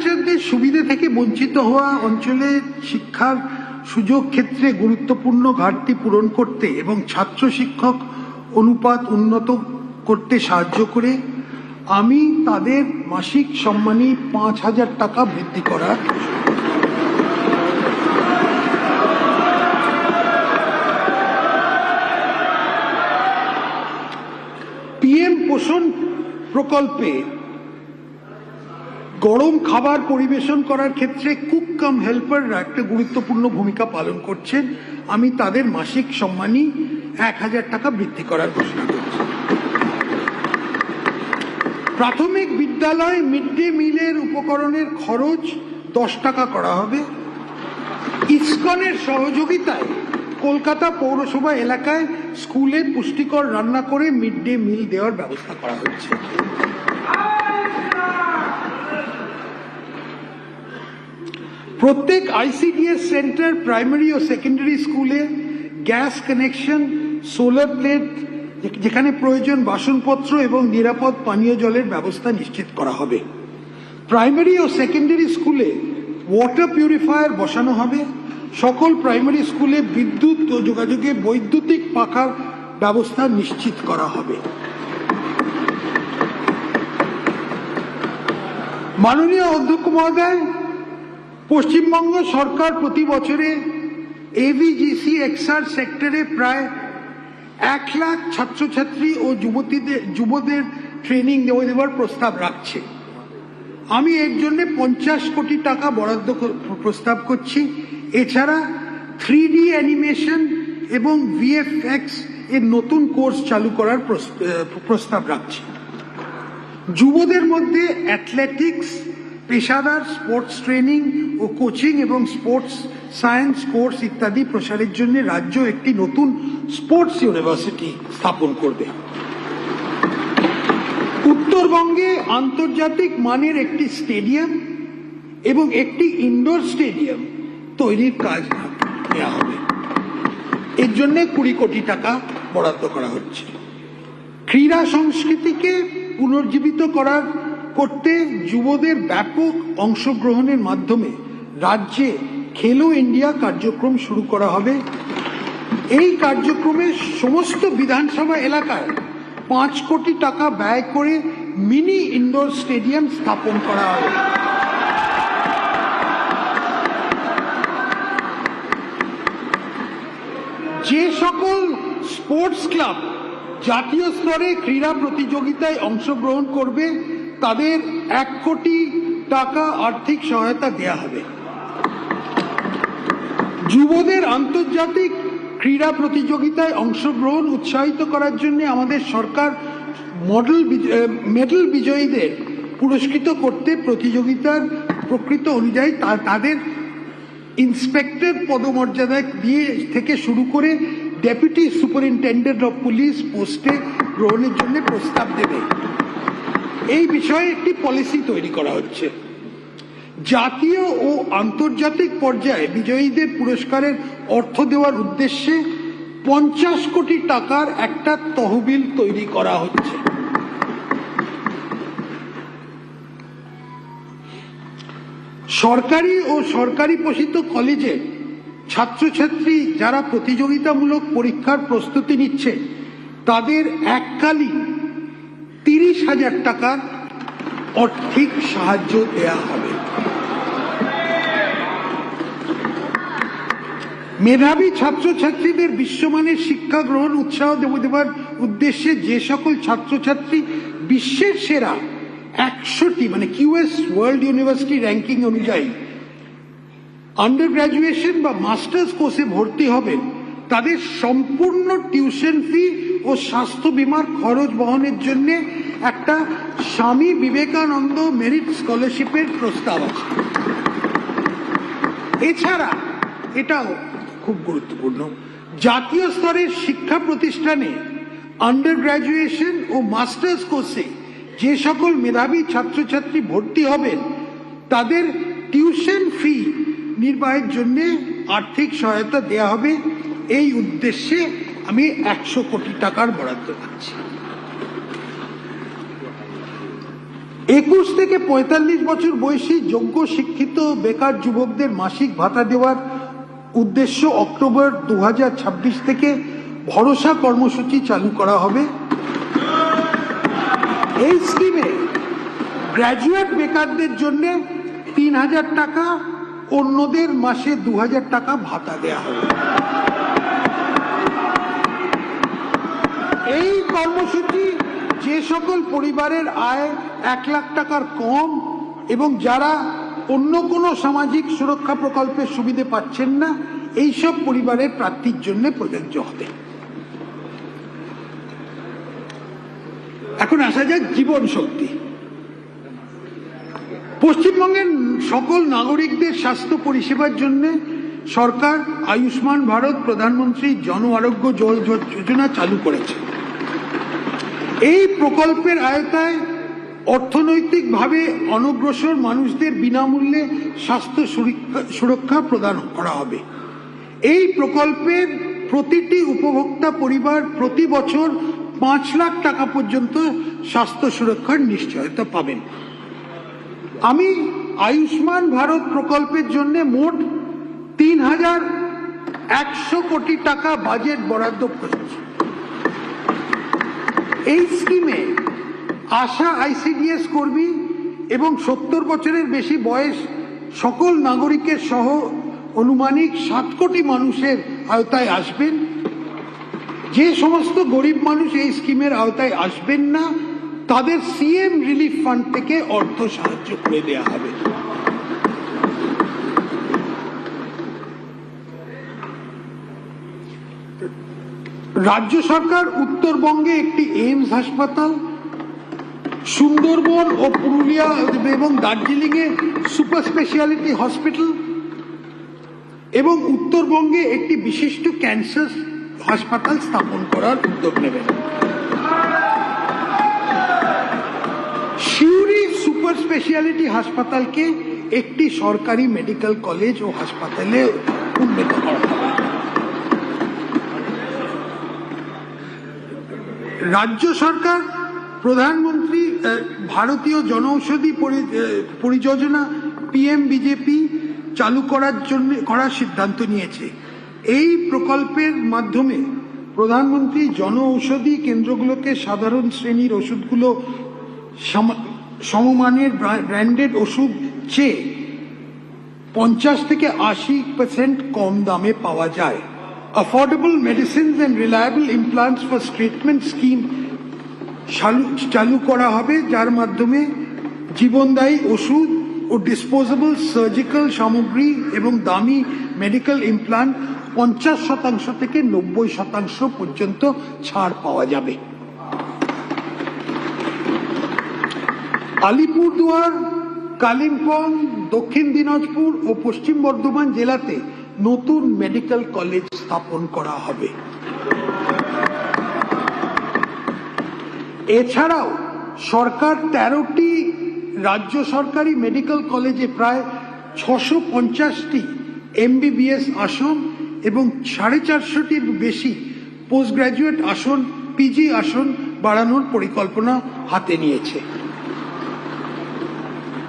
বাচ্চাদের সুবিধা থেকে বঞ্চিত হওয়া অঞ্চলে শিক্ষার সুযোগ ক্ষেত্রে গুরুত্বপূর্ণ ঘাটতি পূরণ করতে এবং ছাত্র শিক্ষক অনুপাত উন্নত করতে সাহায্য করে আমি তাদের মাসিক সম্মানী ৫,০০০ টাকা বৃদ্ধি করার পিএম পোষণ প্রকল্পে গরম খাবার পরিবেশন করার ক্ষেত্রে কুক কাম হেল্পাররা একটা গুরুত্বপূর্ণ ভূমিকা পালন করছেন। আমি তাদের মাসিক সম্মানী ১,০০০ টাকা বৃদ্ধি করার ঘোষণা করছি। প্রাথমিক বিদ্যালয় মিড ডে মিলের উপকরণের খরচ ১০ টাকা করা হবে। ইসকনের সহযোগিতায় কলকাতা পৌরসভা এলাকায় স্কুলে পুষ্টিকর রান্না করে মিড ডে মিল দেওয়ার ব্যবস্থা করা হচ্ছে। প্রত্যেক আইসিডিএস সেন্টার, প্রাইমারি ও সেকেন্ডারি স্কুলে গ্যাস কানেকশন, সোলার প্লেট, যেখানে প্রয়োজন বাসনপত্র এবং নিরাপদ পানীয় জলের ব্যবস্থা নিশ্চিত করা হবে। প্রাইমারি ও সেকেন্ডারি স্কুলে ওয়াটার পিউরিফায়ার বসানো হবে। সকল প্রাইমারি স্কুলে বিদ্যুৎ ও যোগাযোগে বৈদ্যুতিক পাখার ব্যবস্থা নিশ্চিত করা হবে। মাননীয় অধ্যক্ষ মহোদয়, পশ্চিমবঙ্গ সরকার প্রতি বছরে এভিজিসি এক্সআর সেক্টরে প্রায় ১ লাখ ছাত্রছাত্রী ও যুবদের ট্রেনিং দেওয়ার প্রস্তাব রাখছে। আমি এর জন্য ৫০ কোটি টাকা বরাদ্দ প্রস্তাব করছি। এছাড়া 3D অ্যানিমেশন এবং ভিএফএক্স এর নতুন কোর্স চালু করার প্রস্তাব রাখছি। যুবদের মধ্যে অ্যাথলেটিক্স, পেশাদার স্পোর্টস ট্রেনিং ও কোচিং এবং স্পোর্টস সায়েন্স কোর্স ইত্যাদি প্রসারের জন্য রাজ্য একটি নতুন স্পোর্টস ইউনিভার্সিটি স্থাপন করবে। উত্তরবঙ্গে আন্তর্জাতিক মানের একটি স্টেডিয়াম এবং একটি ইনডোর স্টেডিয়াম তৈরির কাজ নেওয়া হবে। এর জন্য ২০ কোটি টাকা বরাদ্দ করা হচ্ছে। ক্রীড়া সংস্কৃতিকে পুনর্জীবিত করতে যুবদের ব্যাপক অংশগ্রহণের মাধ্যমে রাজ্যে খেলো ইন্ডিয়া কার্যক্রম শুরু করা হবে। এই কার্যক্রমে সমস্ত বিধানসভা এলাকায় ৫ কোটি টাকা ব্যয় করে মিনি ইনডোর স্টেডিয়াম স্থাপন করা হবে। যে সকল স্পোর্টস ক্লাব জাতীয় স্তরে ক্রীড়া প্রতিযোগিতায় অংশগ্রহণ করবে তাদের ১ কোটি টাকা আর্থিক সহায়তা দেওয়া হবে। যুবদের আন্তর্জাতিক ক্রীড়া প্রতিযোগিতায় অংশগ্রহণ উৎসাহিত করার জন্য আমাদের সরকার মেডেল বিজয়ীদের পুরস্কৃত করতে প্রতিযোগিতার প্রকৃত অনুযায়ী তাদের ইন্সপেক্টর পদমর্যাদা দিয়ে থেকে শুরু করে ডেপুটি সুপারিনটেন্ডেন্ট অফ পুলিশ পোস্টে গ্রহণের জন্য প্রস্তাব দেবে। এই বিষয়ে একটি পলিসি তৈরি করা হচ্ছে। জাতীয় ও আন্তর্জাতিক পর্যায়ে বিজয়ীদের পুরস্কারের অর্থ দেওয়ার উদ্দেশ্যে ৫০ কোটি টাকার একটা তহবিল তৈরি করা হচ্ছে। সরকারি ও সরকারি পোষিত কলেজে ছাত্রছাত্রী যারা প্রতিযোগিতামূলক পরীক্ষার প্রস্তুতি নিচ্ছে তাদের এককালীন ৩০,০০০ টাকার আর্থিক সাহায্য দেওয়া হবে। মেধাবী ছাত্রছাত্রীদের বিশ্বমানের শিক্ষা গ্রহণ উৎসাহ দেওয়ার উদ্দেশ্যে যে সকল ছাত্রছাত্রী বিশ্বের সেরা ১০০টি মানে কিউএস ওয়ার্ল্ড ইউনিভার্সিটি র্যাঙ্কিং অনুযায়ী আন্ডার গ্র্যাজুয়েশন বা মাস্টার্স কোর্সে ভর্তি হবেন তাদের সম্পূর্ণ টিউশন ফি ও স্বাস্থ্য বীমার খরচ বহনের জন্য একটা স্বামী বিবেকানন্দ মেরিট স্কলারশিপের প্রস্তাব আছে। এছাড়া এটাও খুব গুরুত্বপূর্ণ, জাতীয় স্তরের শিক্ষা প্রতিষ্ঠানে আন্ডার গ্র্যাজুয়েশন ও মাস্টার্স কোর্সে যে সকল মেধাবী ছাত্রছাত্রী ভর্তি হবেন তাদের টিউশন ফি নির্বাহের জন্য আর্থিক সহায়তা দেওয়া হবে। এই উদ্দেশ্যে আমি ১০০ কোটি টাকার বরাদ্দ দিচ্ছি। 21 থেকে 45 বছর বয়সী যোগ্য শিক্ষিত বেকার যুবকদের মাসিক ভাতা দেওয়ার উদ্দেশ্য অক্টোবর 2026 থেকে ভরসা কর্মসূচি চালু করা হবে। এই স্কিমে গ্র্যাজুয়েট বেকারদের জন্য 3000 টাকা, অন্যদের মাসে 2000 টাকা ভাতা দেওয়া হবে। এই কর্মসূচি যে সকল পরিবারের আয় 1 লাখ টাকার কম এবং যারা অন্য কোনো সামাজিক সুরক্ষা প্রকল্পের সুবিধে পাচ্ছেন না, এইসব পরিবারের প্রার্থীর জন্য প্রযোজ্য হবে। এখন আসা যাক জীবন শক্তি। পশ্চিমবঙ্গের সকল নাগরিকদের স্বাস্থ্য পরিষেবার জন্য সরকার আয়ুষ্মান ভারত প্রধানমন্ত্রী জন আরোগ্য যোজনা চালু করেছে। এই প্রকল্পের আওতায় অর্থনৈতিকভাবে অনগ্রসর মানুষদের বিনামূল্যে স্বাস্থ্য সুরক্ষা প্রদান করা হবে। এই প্রকল্পের প্রতিটি উপভোক্তা পরিবার প্রতি বছর 5 লাখ টাকা পর্যন্ত স্বাস্থ্য সুরক্ষার নিশ্চয়তা পাবেন। আমি আয়ুষ্মান ভারত প্রকল্পের জন্য মোট 3100 কোটি টাকা বাজেট বরাদ্দ করেছি। এই স্কিমে আশা আইসিডিএস কর্মী এবং 70 বছরের বেশি বয়স সকল নাগরিকের সহ অনুমানিক 7 কোটি মানুষের আওতায় আসবেন। যে সমস্ত গরিব মানুষ এই স্কিমের আওতায় আসবেন না, তাদের সিএম রিলিফ ফান্ড থেকে অর্থ সাহায্য করে দেওয়া হবে। রাজ্য সরকার উত্তরবঙ্গে একটি এইমস হাসপাতাল, সুন্দরবন ও পুরুলিয়া এবং দার্জিলিং এ সুপার স্পেশালিটি হসপিটাল এবং উত্তরবঙ্গে একটি বিশিষ্ট ক্যান্সার হাসপাতাল স্থাপন করার উদ্যোগ নেবেন। সিউড়ি সুপার স্পেশালিটি হাসপাতালকে একটি সরকারি মেডিকেল কলেজ ও হাসপাতালে উন্নীত করা হবে। রাজ্য সরকার প্রধানমন্ত্রী ভারতীয় জনঔষধি পরিযোজনা পিএমবিজেপি চালু করার সিদ্ধান্ত নিয়েছে। এই প্রকল্পের মাধ্যমে প্রধানমন্ত্রী জন কেন্দ্রগুলোকে সাধারণ শ্রেণীর ওষুধগুলো সমমানের ব্র্যান্ডেড ওষুধ চেয়ে 50 থেকে 80% কম দামে পাওয়া যায়। Affordable medicines and reliable implants for treatment scheme চালু করা হবে, যার মাধ্যমে জীবনদায়ী ওষুধ ও ডিসপোজেবল সার্জিক্যাল সামগ্রী এবং দামি মেডিকেল ইমপ্লান্ট 50% থেকে 90% পর্যন্ত ছাড় পাওয়া যাবে। আলিপুরদুয়ার, কালিম্পং, দক্ষিণ দিনাজপুর ও পশ্চিম বর্ধমান জেলাতে নতুন মেডিকেল কলেজ স্থাপন করা হবে। এছাড়াও সরকার 13টি রাজ্য সরকারি মেডিকেল কলেজে প্রায় 650টি এমবিবিএস আসন এবং 450টির বেশি পোস্ট গ্রাজুয়েট আসন, পিজি আসন বাড়ানোর পরিকল্পনা হাতে নিয়েছে।